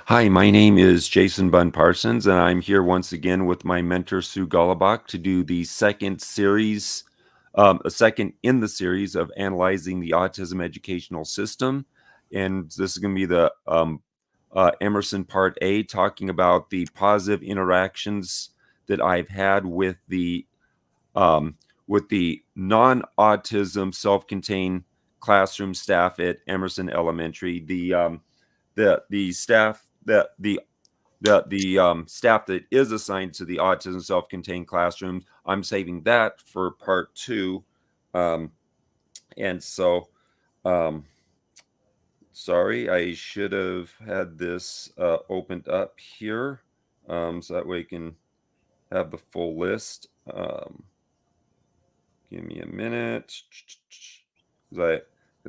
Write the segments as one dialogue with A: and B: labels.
A: Hi, my name is Jason Bunn-Parsons, and I'm here once again with my mentor, Sue Gullibach, to do the second series, a second in the series of analyzing the autism educational system. And this is going to be the Emerson Part A, talking about the positive interactions that I've had um, with the non-autism self-contained classroom staff at Emerson Elementary. The staff that the staff that is assigned to the autism self-contained classrooms, I'm saving that for part two. Um, and so, um, sorry, I should have had this opened up here, so that way I can have the full list. Give me a minute, because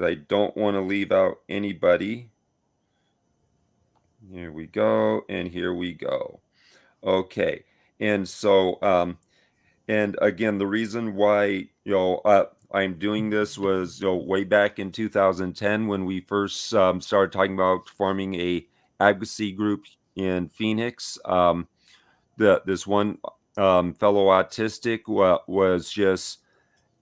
A: I don't want to leave out anybody. Here we go, and here we go. Okay, and so and again, the reason why I'm doing this was way back in 2010 when we first started talking about forming a advocacy group in Phoenix. This one fellow autistic was just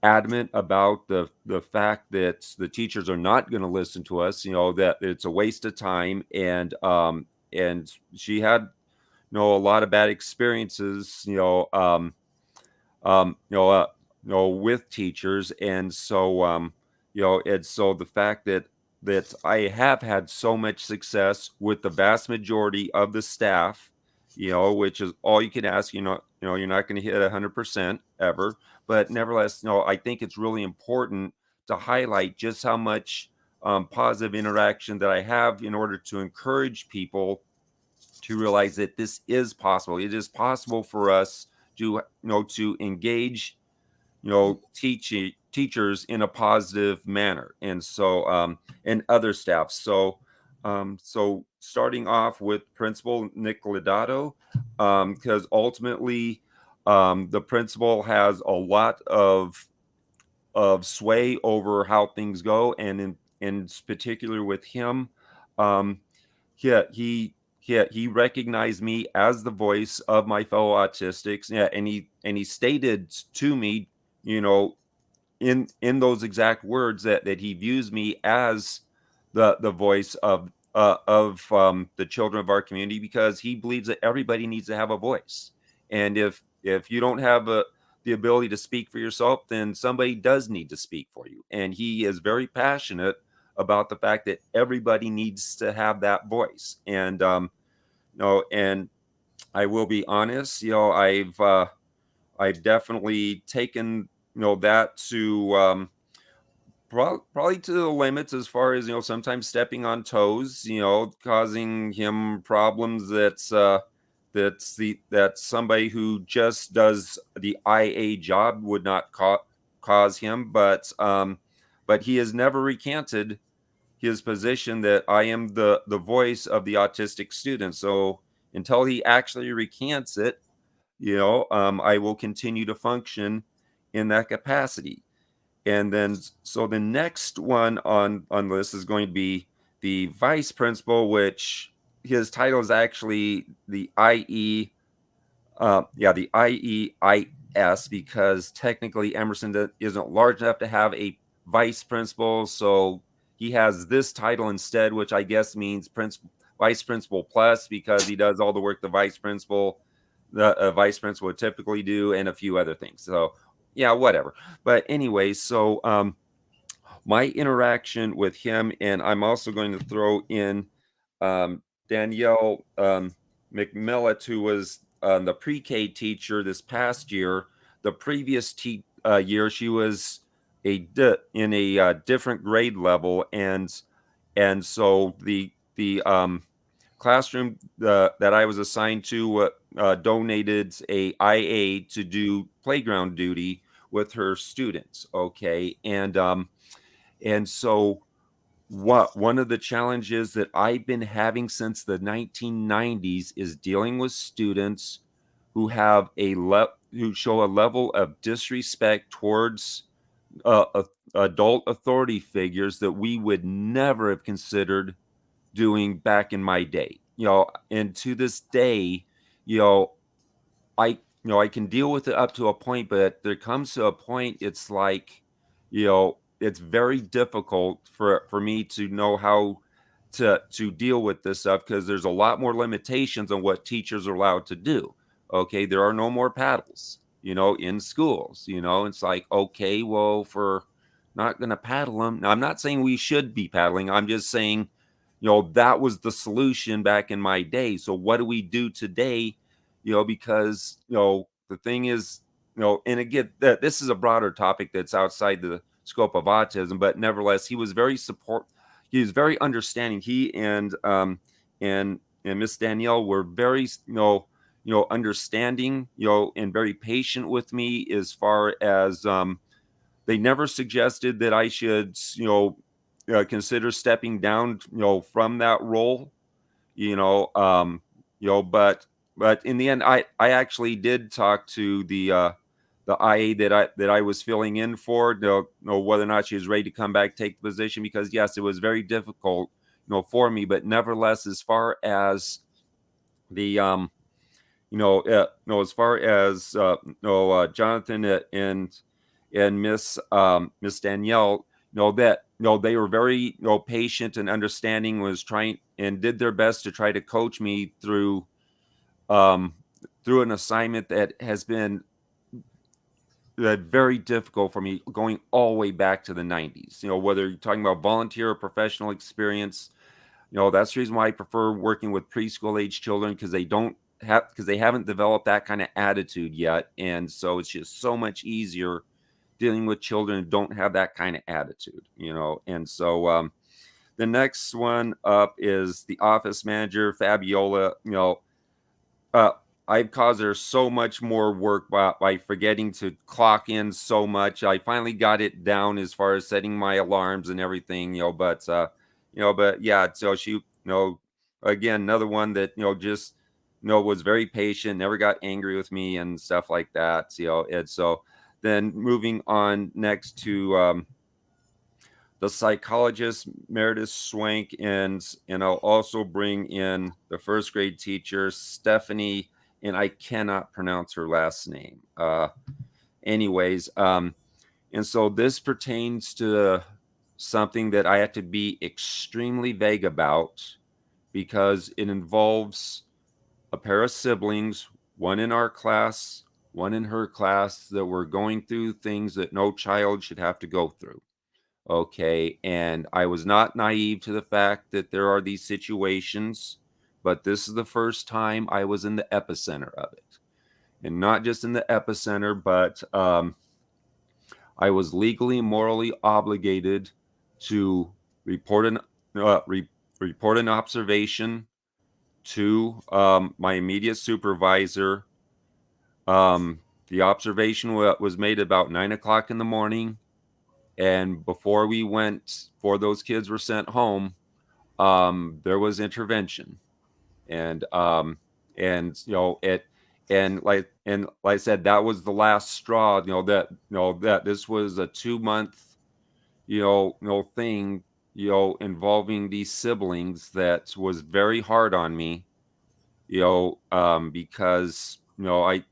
A: adamant about the fact that the teachers are not going to listen to us. That it's a waste of time, and she had a lot of bad experiences. You know, with teachers, and so and so the fact that I have had so much success with the vast majority of the staff, which is all you can ask. You're not going to hit 100% ever, but nevertheless, I think it's really important to highlight just how much positive interaction that I have in order to encourage people to realize that this is possible. It is possible for us to engage teachers in a positive manner, and so and other staff. So starting off with Principal Nick Lodato, because ultimately the principal has a lot of sway over how things go, and in particular with him, um, yeah, he recognized me as the voice of my fellow autistics. Yeah, and he stated to me, you know, in those exact words that he views me as the voice of the children of our community, because he believes that everybody needs to have a voice. And if you don't have the ability to speak for yourself, then somebody does need to speak for you. And he is very passionate about the fact that everybody needs to have that voice. And I will be honest, I've definitely taken that to probably to the limits, as far as sometimes stepping on toes, causing him problems that somebody who just does the IA job would not cause him. But he has never recanted his position that I am the voice of the autistic student. So until he actually recants it, I will continue to function in that capacity. And then, so the next one on this is going to be the vice principal, which his title is actually the IEIS, because technically Emerson isn't large enough to have a vice principal, so he has this title instead, which I guess means vice principal plus, because he does all the work the vice principal would typically do, and a few other things. So yeah, whatever. But anyway, so my interaction with him, and I'm also going to throw in Danielle McMillet, who was the pre-K teacher this past year. The previous year, she was in a different grade level, and so the classroom that I was assigned to donated a IA to do playground duty with her students. Okay, and so one of the challenges that I've been having since the 1990s is dealing with students who have who show a level of disrespect towards adult authority figures that we would never have considered doing back in my day. and to this day, you know, I can deal with it up to a point, but there comes to a point it's like, it's very difficult for me to know how to deal with this stuff because there's a lot more limitations on what teachers are allowed to do. Okay, there are no more paddles, in schools. It's like, okay, well, for not going to paddle them. Now, I'm not saying we should be paddling. I'm just saying, that was the solution back in my day. So what do we do today? Because the thing is, and again, that this is a broader topic that's outside the scope of autism, but nevertheless, he was very understanding. He and Miss Danielle were very, understanding, and very patient with me as far as they never suggested that I should, consider stepping down, from that role, you know, um, but in the end, I actually did talk to the IA that I was filling in for, whether or not she was ready to come back, take the position, because yes, it was very difficult, for me. But nevertheless, as far as the as far as Jonathan and Miss Danielle, they were very patient and understanding, was trying and did their best to try to coach me um, through an assignment that has been very difficult for me, going all the way back to the 90s. Whether you're talking about volunteer or professional experience, that's the reason why I prefer working with preschool age children, because they haven't developed that kind of attitude yet, and so it's just so much easier dealing with children who don't have that kind of attitude. And so the next one up is the office manager, Fabiola. Uh, I've caused her so much more work by forgetting to clock in so much. I finally got it down as far as setting my alarms and everything, but yeah, so she, again, another one that, just, was very patient, never got angry with me and stuff like that, and so then moving on next to, the psychologist Meredith Swank, and I'll also bring in the first grade teacher Stephanie, and I cannot pronounce her last name. Anyways, and so this pertains to something that I have to be extremely vague about, because it involves a pair of siblings, one in our class, one in her class, that were going through things that no child should have to go through. Okay. And I was not naive to the fact that there are these situations, but this is the first time I was in the epicenter of it. And not just in the epicenter, but I was legally and morally obligated to report report an observation to my immediate supervisor. The observation was made about 9 o'clock in the morning. And before those kids were sent home, there was intervention, and it, and like I said, that was the last straw. That this was a 2 month, thing, involving these siblings, that was very hard on me, because I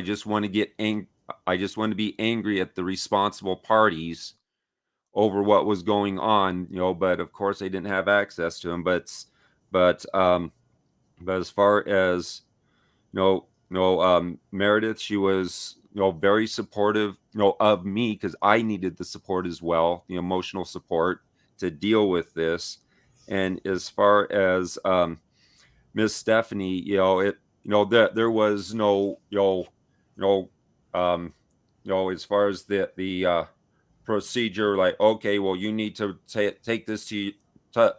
A: just want to I just want to be angry at the responsible parties over what was going on, but of course I didn't have access to him. But but as far as Meredith, she was very supportive of me, because I needed the support as well, the emotional support to deal with this. And as far as Miss Stephanie, that there was no as far as the procedure, like, okay, well, you need to take this to tell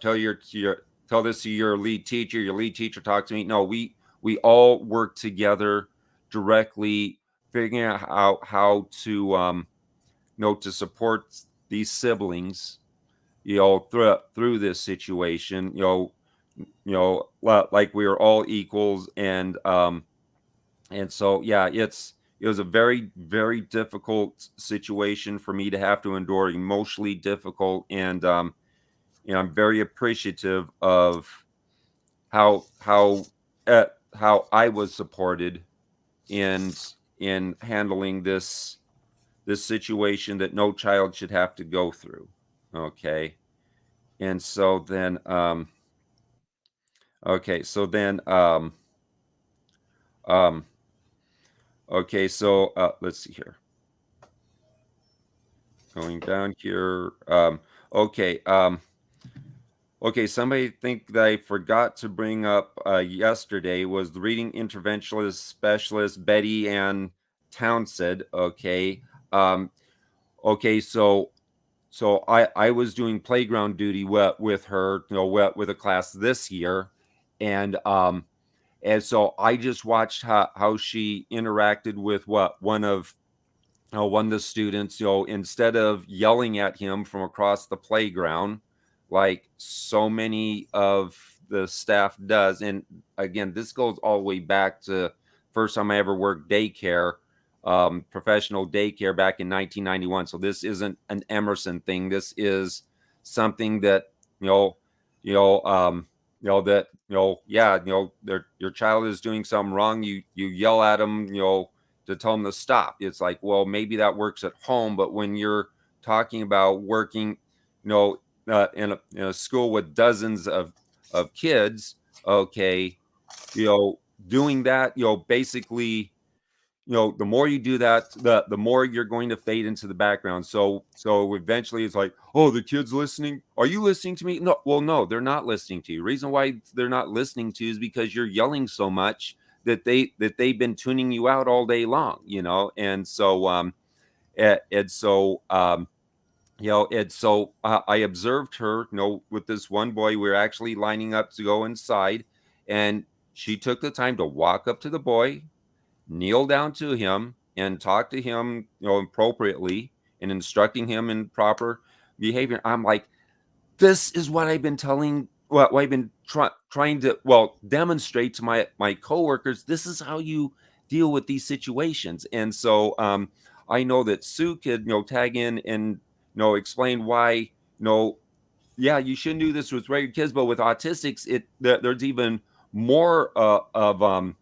A: this to your lead teacher. Your lead teacher talks to me. No, we all work together directly, figuring out how to to support these siblings, through this situation, like we are all equals. And so, yeah, it was a very, very difficult situation for me to have to endure, emotionally difficult. And I'm very appreciative of how uh, how I was supported in handling this situation that no child should have to go through. Okay. And so then okay, so then um okay, so let's see here. Going down here. Okay, okay, somebody think that I forgot to bring up yesterday was the reading interventionist specialist Betty Ann Townsend. Okay. Um, okay, so I was doing playground duty with her, with a class this year, and so I just watched how she interacted with one of the students, instead of yelling at him from across the playground, like so many of the staff does. And again, this goes all the way back to first time I ever worked daycare, professional daycare back in 1991. So this isn't an Emerson thing. This is something that you know, you know, that yeah, your child is doing something wrong. You yell at them, to tell them to stop. It's like, well, maybe that works at home, but when you're talking about working, in a school with dozens of kids, okay, you know, doing that, basically, the more you do that, the more you're going to fade into the background. So eventually it's like, oh, the kid's listening. Are you listening to me? No, well, no, they're not listening to you. Reason why they're not listening to you is because you're yelling so much that they've been tuning you out all day long, and so and so and so I observed her, with this one boy. We were actually lining up to go inside, and she took the time to walk up to the boy, kneel down to him, and talk to him, appropriately, and instructing him in proper behavior. I'm like, this is what I've been telling, what I've been trying to, demonstrate to my coworkers. This is how you deal with these situations. And so I know that Sue could, tag in and, explain why, yeah, you shouldn't do this with regular kids, but with autistics, there's even more of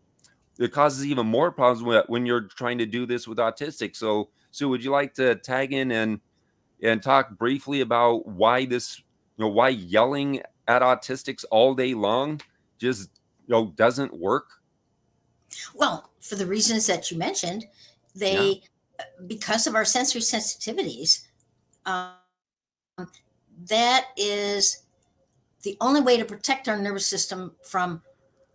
A: it causes even more problems when you're trying to do this with autistic. So, Sue, would you like to tag in and talk briefly about why why yelling at autistics all day long just doesn't work?
B: Well, for the reasons that you mentioned,
A: Yeah.
B: they, because of our sensory sensitivities, um, that is the only way to protect our nervous system from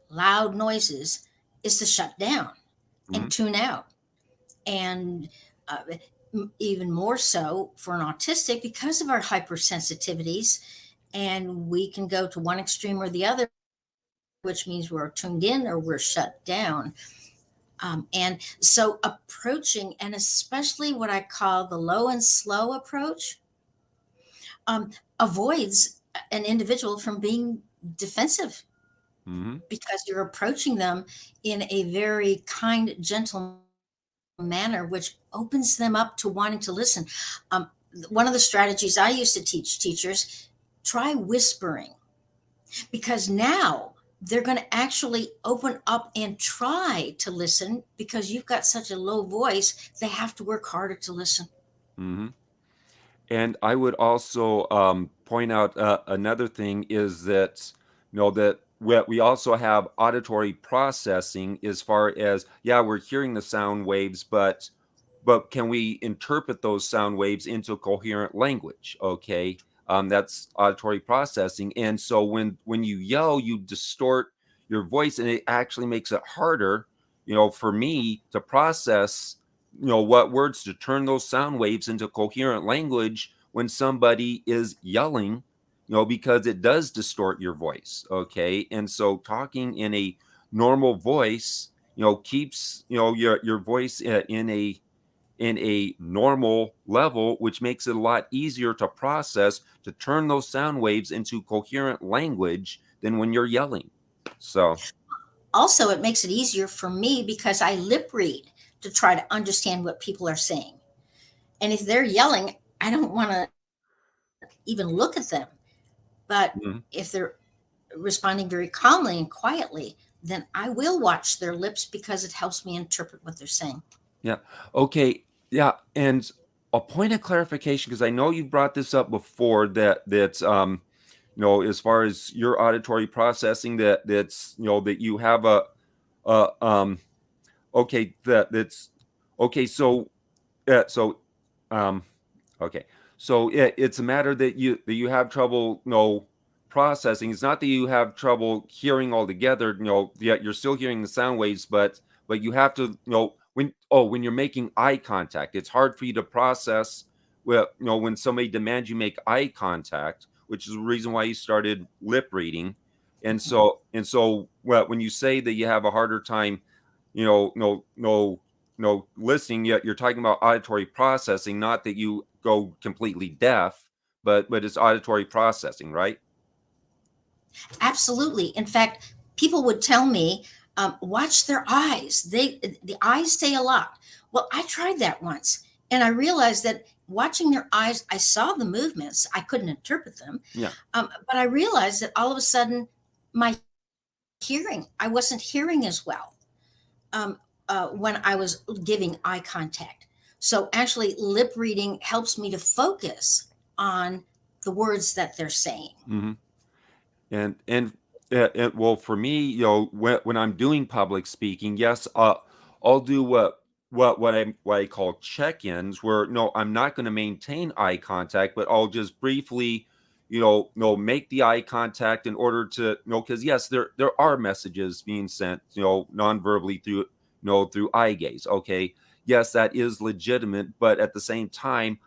B: loud noises is to shut down
A: Hmm.
B: and tune out. And uh, even more so for an autistic because of our hypersensitivities. And we can go to one extreme or the other, which means we're tuned in or we're shut down. And so approaching, and especially what I call the low and slow approach, um, avoids an individual from being defensive
A: Hmm.
B: because you're approaching them in a very kind, gentle manner, which opens them up to wanting to listen. Um, One of the strategies I used to teach teachers, try whispering, because now they're going to actually open up and try to listen because you've got such a low voice, they have to work harder to listen.
A: Hmm. And I would also point out another thing is that that we also have auditory processing, as far as, yeah, we're hearing the sound waves, but can we interpret those sound waves into coherent language? Okay, that's auditory processing. And so when you yell, you distort your voice, and it actually makes it harder, for me to process, what words to turn those sound waves into coherent language when somebody is yelling, because it does distort your voice. Okay, and so talking in a normal voice, keeps your voice in a normal level, which makes it a lot easier to process, to turn those sound waves into coherent language than when you're yelling. So,
B: Also, it makes it easier for me because I lip read to try to understand what people are saying. And if they're yelling, I don't want to even look at them. But
A: mhm,
B: if they're responding very calmly and quietly, then I will watch their lips because it helps me interpret what they're saying.
A: Yeah. Okay. Yeah. And a point of clarification, because I know you've brought this up before, as far as your auditory processing, that you have a okay, that's okay. So um okay, so it's a matter that you have trouble, processing. It's not that you have trouble hearing altogether. Yet you're still hearing the sound waves, but you have to, when you're making eye contact, it's hard for you to process. Well, when somebody demands you make eye contact, which is the reason why you started lip reading, and so when you say that you have a harder time, listening, yet you're talking about auditory processing, not that you go completely deaf, but it's auditory processing, right?
B: Absolutely. In fact, people would tell me, watch their eyes. The eyes say a lot. Well, I tried that once, and I realized that watching their eyes, I saw the movements. I couldn't interpret them,
A: Yeah.
B: but I realized that all of a sudden, my hearing, I wasn't hearing as well when I was giving eye contact. So actually, lip reading helps me to focus on the words that they're saying.
A: Hmm. And well, for me, when I'm doing public speaking, yes, I'll do what I call check-ins, where no, I'm not going to maintain eye contact, but I'll just briefly, make the eye contact in order to, because yes, there are messages being sent, non-verbally through eye gaze. Okay, yes, that is legitimate, but at the same time,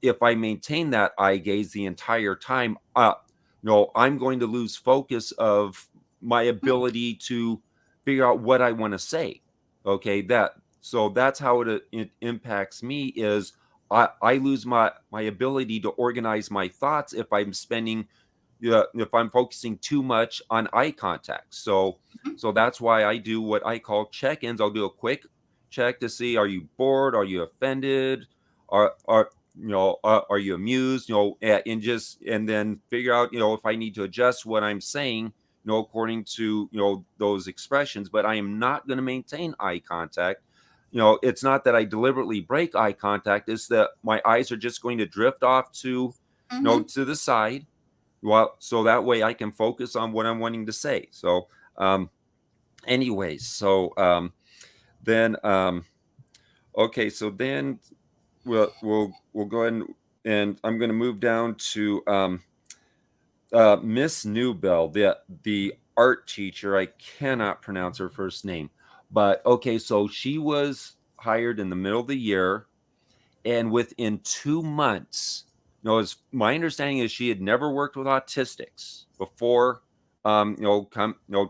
A: if I maintain that eye gaze the entire time, I'm going to lose focus of my ability to figure out what I want to say. Okay, that's how it impacts me is I lose my ability to organize my thoughts if I'm spending, if I'm focusing too much on eye contact. So that's why I do what I call check-ins. I'll do a quick check to see, are you bored? Are you offended? Are you amused? And then figure out, if I need to adjust what I'm saying, according to, those expressions. But I am not going to maintain eye contact. It's not that I deliberately break eye contact, it's that my eyes are just going to drift off to,
B: Mm-hmm.
A: to the side. Well, so that way I can focus on what I'm wanting to say. So, anyways, then, okay, so then we'll go ahead and I'm going to move down to Miss Newbell, the art teacher. I cannot pronounce her first name, but okay, so she was hired in the middle of the year, and within 2 months, as my understanding is, she had never worked with autistics before,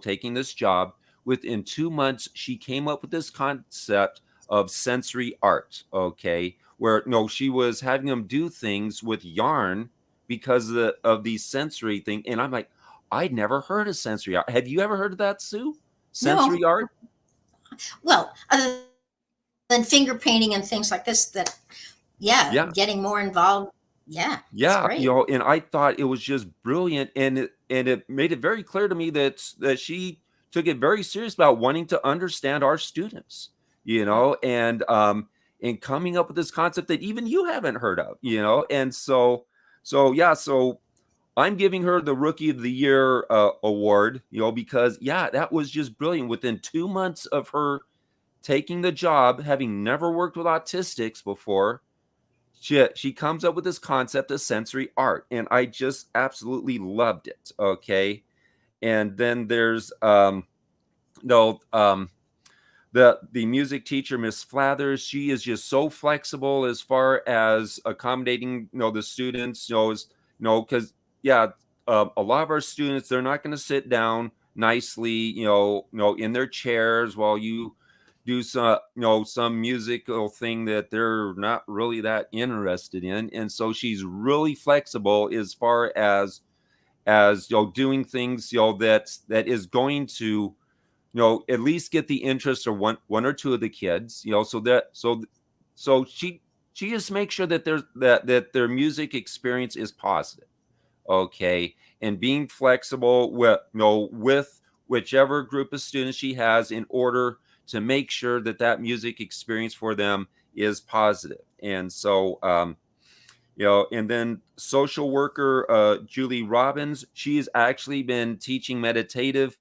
A: taking this job. Within 2 months, she came up with this concept of sensory art. Okay, where no, she was having them do things with yarn because of the sensory thing, and I'm like, I'd never heard of sensory art. Have you ever heard of that, Sue?
B: No,
A: Sensory art?
B: well, other than finger painting and things like this, that, yeah,
A: Yeah.
B: getting more involved. Yeah, it's
A: Yeah,
B: great.
A: and I thought it was just brilliant, and it made it very clear to me that she took it very serious about wanting to understand our students, and coming up with this concept that even you haven't heard of, and so I'm giving her the Rookie of the Year award, because yeah, that was just brilliant. Within 2 months of her taking the job, having never worked with autistics before, she comes up with this concept of sensory art, and I just absolutely loved it. Okay, and then there's no the music teacher, Miss Flathers. She is just so flexible as far as accommodating, the students. Because yeah, a lot of our students, they're not going to sit down nicely, in their chairs while you do some musical thing that they're not really that interested in. And so she's really flexible as far as doing things, that is going to, at least get the interest of one or two of the kids, so she just makes sure that there's that their music experience is positive. Okay, and being flexible with with whichever group of students she has in order to make sure that that music experience for them is positive. And so and then social worker Julie Robbins, she's actually been teaching meditative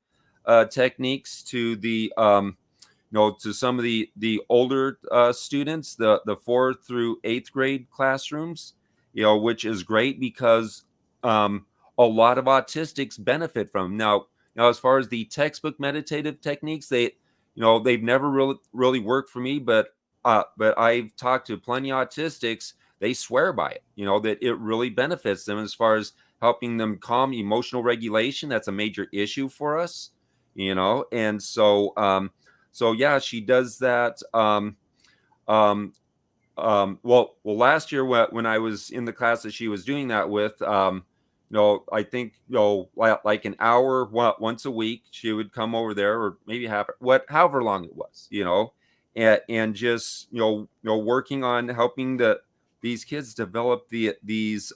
A: techniques to the to some of the older students, the 4th through 8th grade classrooms, which is great because um, a lot of autistics benefit from them. Now, as far as the textbook meditative techniques, they've never really worked for me, but I've talked to plenty of autistics. They swear by it, that it really benefits them as far as helping them calm emotional regulation. That's a major issue for us, and so yeah, she does that. Um, well, last year when I was in the class that she was doing that with, I think like an hour once a week, she would come over there, or maybe however long it was, and just working on helping these kids develop these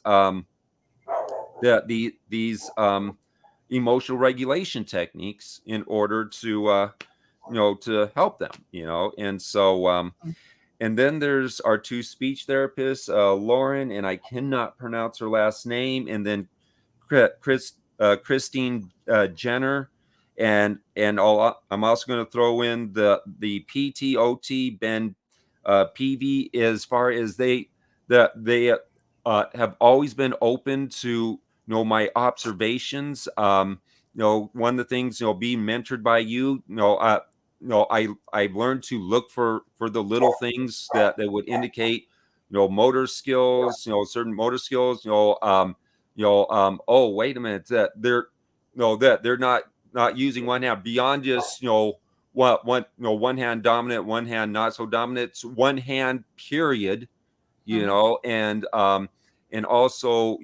A: emotional regulation techniques in order to help them, and so and then there's our 2 speech therapists, Lauren, and I cannot pronounce her last name, and then Christine Jenner, and I'm also going to throw in the PTOT Ben PV, as far as they have always been open to my observations. One of the things, being mentored by you, I've learned to look for the little things that would indicate motor skills, certain motor skills, oh, wait a minute, that they're not using one hand beyond just one hand dominant, one hand not so dominant. It's one hand, period. And also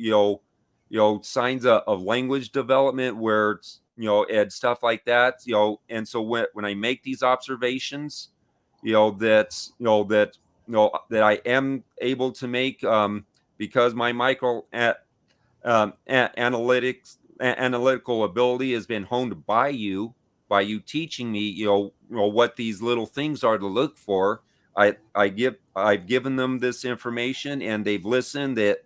A: signs of language development, where it's, and stuff like that. And so when I make these observations, that I am able to make, because my micro analytical ability has been honed by you teaching me, what these little things are to look for. I've given them this information, and they've listened, that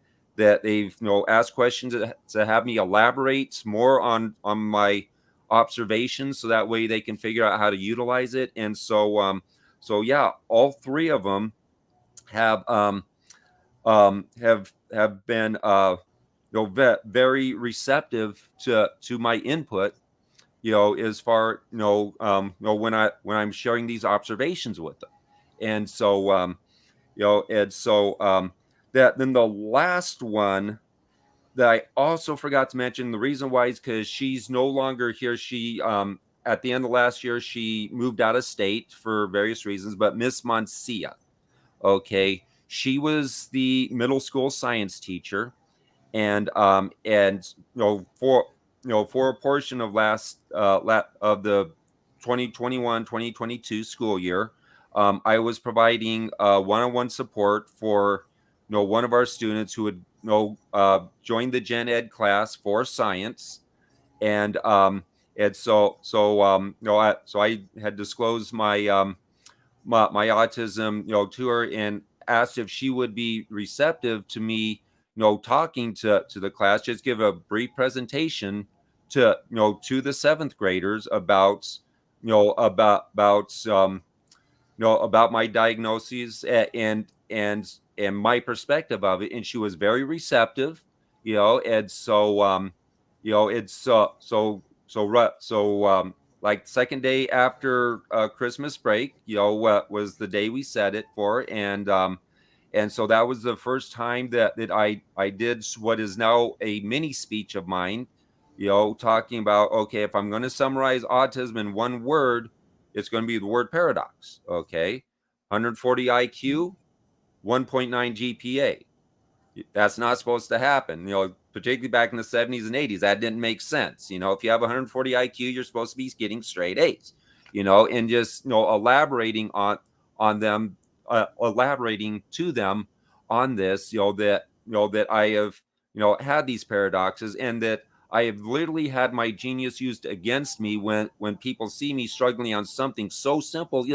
A: they've asked questions to have me elaborate more on my observations, so that way they can figure out how to utilize it. And so yeah, all 3 of them have have been very receptive to my input, as far when I'm sharing these observations with them. And so that then the last one that I also forgot to mention, the reason why is because she's no longer here. She at the end of last year, she moved out of state for various reasons, but Miss Moncia, okay, she was the middle school science teacher, and for a portion of of the 2021-2022 school year, I was providing one-on-one support for one of our students who would join the gen ed class for science. And um and so so um you know I, so I had disclosed my autism, to her, and asked if she would be receptive to me, talking to the class, just give a brief presentation to the 7th graders about, about my diagnoses, and my perspective of it. And she was very receptive, and so it's like second day after Christmas break, was the day we set it for. And so that was the first time that I did what is now a mini speech of mine, talking about, okay, if I'm going to summarize autism in one word, it's going to be the word paradox. Okay, 140 IQ, 1.9 GPA. That's not supposed to happen. Particularly back in the 70s and 80s, that didn't make sense. If you have 140 IQ, you're supposed to be getting straight A's. And just elaborating on them, elaborating to them on this. That I have had these paradoxes, and that I have literally had my genius used against me when people see me struggling on something so simple.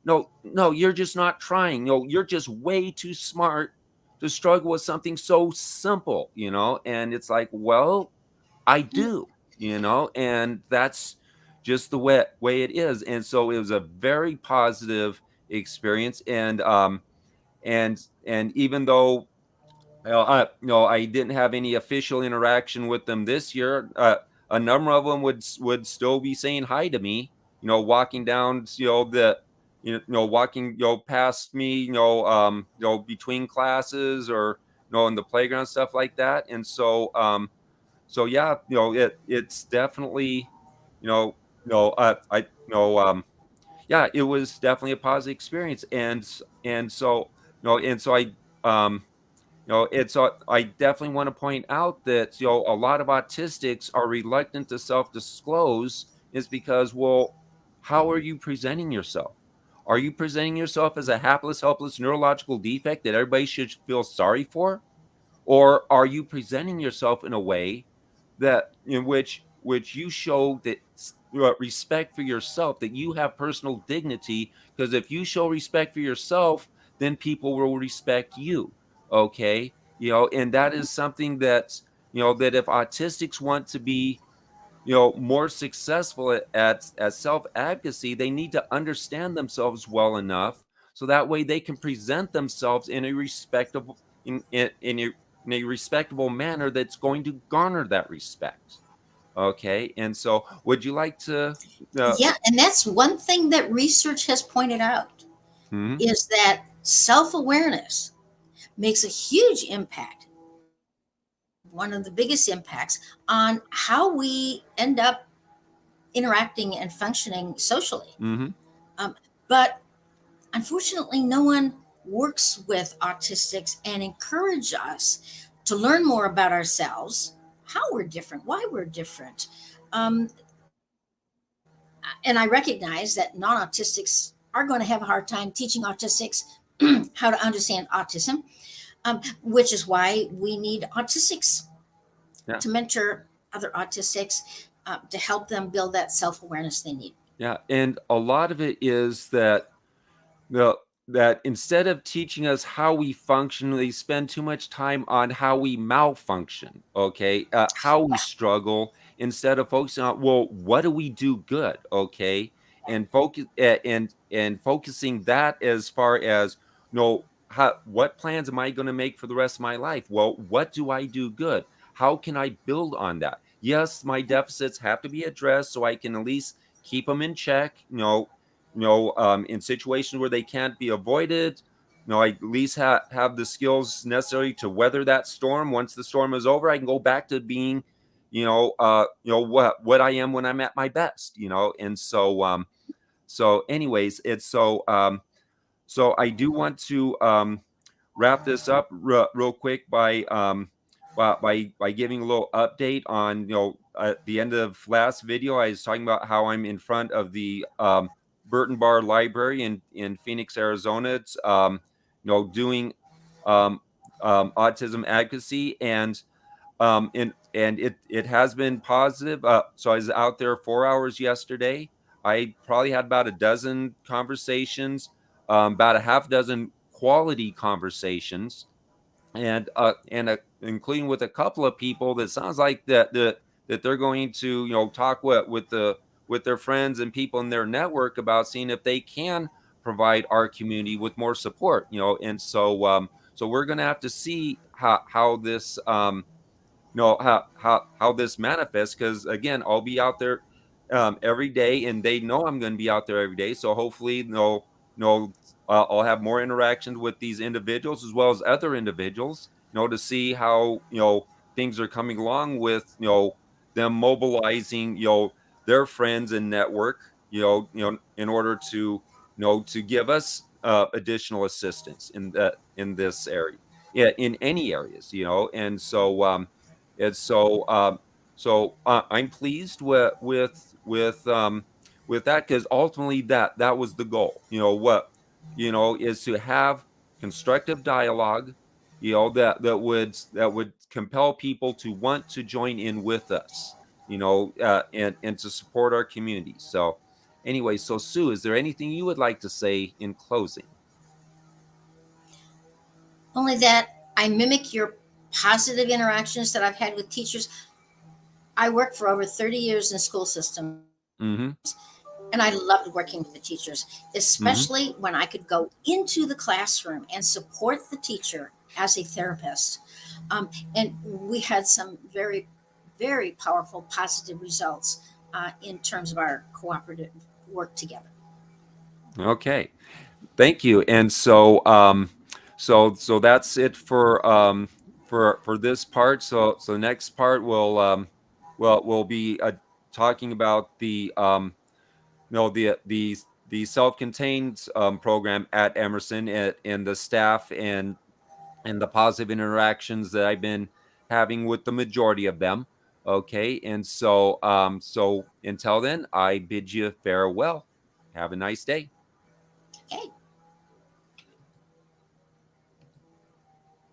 A: No, no, you're just not trying. No, you're just way too smart to struggle with something so simple, and it's like, well, I do, and that's just the way it is. And so it was a very positive experience. And even though no, I didn't have any official interaction with them this year. A number of them would still be saying hi to me. Walking down, walking, past me, between classes, or in the playground, stuff like that. And so yeah, it's definitely, I, yeah, it was definitely a positive experience. And so I, um, and so I definitely want to point out that, a lot of autistics are reluctant to self-disclose is because, well, how are you presenting yourself? Are you presenting yourself as a hapless, helpless neurological defect that everybody should feel sorry for? Or are you presenting yourself in a way that in which you show that respect for yourself, that you have personal dignity? Because if you show respect for yourself, then people will respect you. Okay, and that is something that's, that if autistics want to be, more successful at self advocacy, they need to understand themselves well enough so that way they can present themselves in a respectable in a respectable manner that's going to garner that respect. Okay, and so would you like to? Uh,
B: Yeah, and that's one thing that research has pointed out
A: hmm
B: is that self-awareness makes a huge impact, one of the biggest impacts on how we end up interacting and functioning socially.
A: hmm
B: Um, but unfortunately, no one works with autistics and encourage us to learn more about ourselves, how we're different, why we're different. Um, and I recognize that non-autistics are going to have a hard time teaching autistics how to understand autism, which is why we need autistics
A: Yeah,
B: to mentor other autistics, to help them build that self-awareness they need.
A: yeah, and a lot of it is the that instead of teaching us how we function, they spend too much time on how we malfunction. Okay, how we struggle instead of focusing on, well, what do we do good? Okay, and focusing that as far as, what plans am I going to make for the rest of my life? Well, what do I do good? How can I build on that? Yes, my deficits have to be addressed so I can at least keep them in check. In situations where they can't be avoided, I at least have the skills necessary to weather that storm. Once the storm is over, I can go back to being, what I am when I'm at my best. And so anyways, so I do want to wrap this up real quick by giving a little update on, at the end of last video, I was talking about how I'm in front of the Burton Bar Library in Phoenix, Arizona. It's doing um, autism advocacy, and it has been positive. So I was out there 4 hours yesterday. I probably had about a dozen conversations, about a half dozen quality conversations, and including with a couple of people that sounds like that they're going to, talk with their friends and people in their network about seeing if they can provide our community with more support. And so we're going to have to see how this how this manifests, because again, I'll be out there every day, and they know I'm going to be out there every day. So hopefully, no I'll have more interactions with these individuals as well as other individuals, to see how, things are coming along with, them mobilizing, their friends and network, in order to, to give us additional assistance in this area, yeah, in any areas, and so I'm pleased with that, because ultimately that was the goal. What, is to have constructive dialogue, that would compel people to want to join in with us, and to support our community. So anyway, so Sue, is there anything you would like to say in closing?
B: Only that I mimic your positive interactions that I've had with teachers. I worked for over 30 years in school systems,
A: Mm-hmm.
B: and I loved working with the teachers,
A: Mm-hmm.
B: especially when I could go into the classroom and support the teacher as a therapist. And we had some very, very powerful positive results in terms of our cooperative work together.
A: Okay. Thank you. And so that's it for this part. So next part we'll be talking about the self-contained program at Emerson, and the staff, and the positive interactions that I've been having with the majority of them. Okay, and so until then, I bid you farewell. Have a nice day.
B: Okay.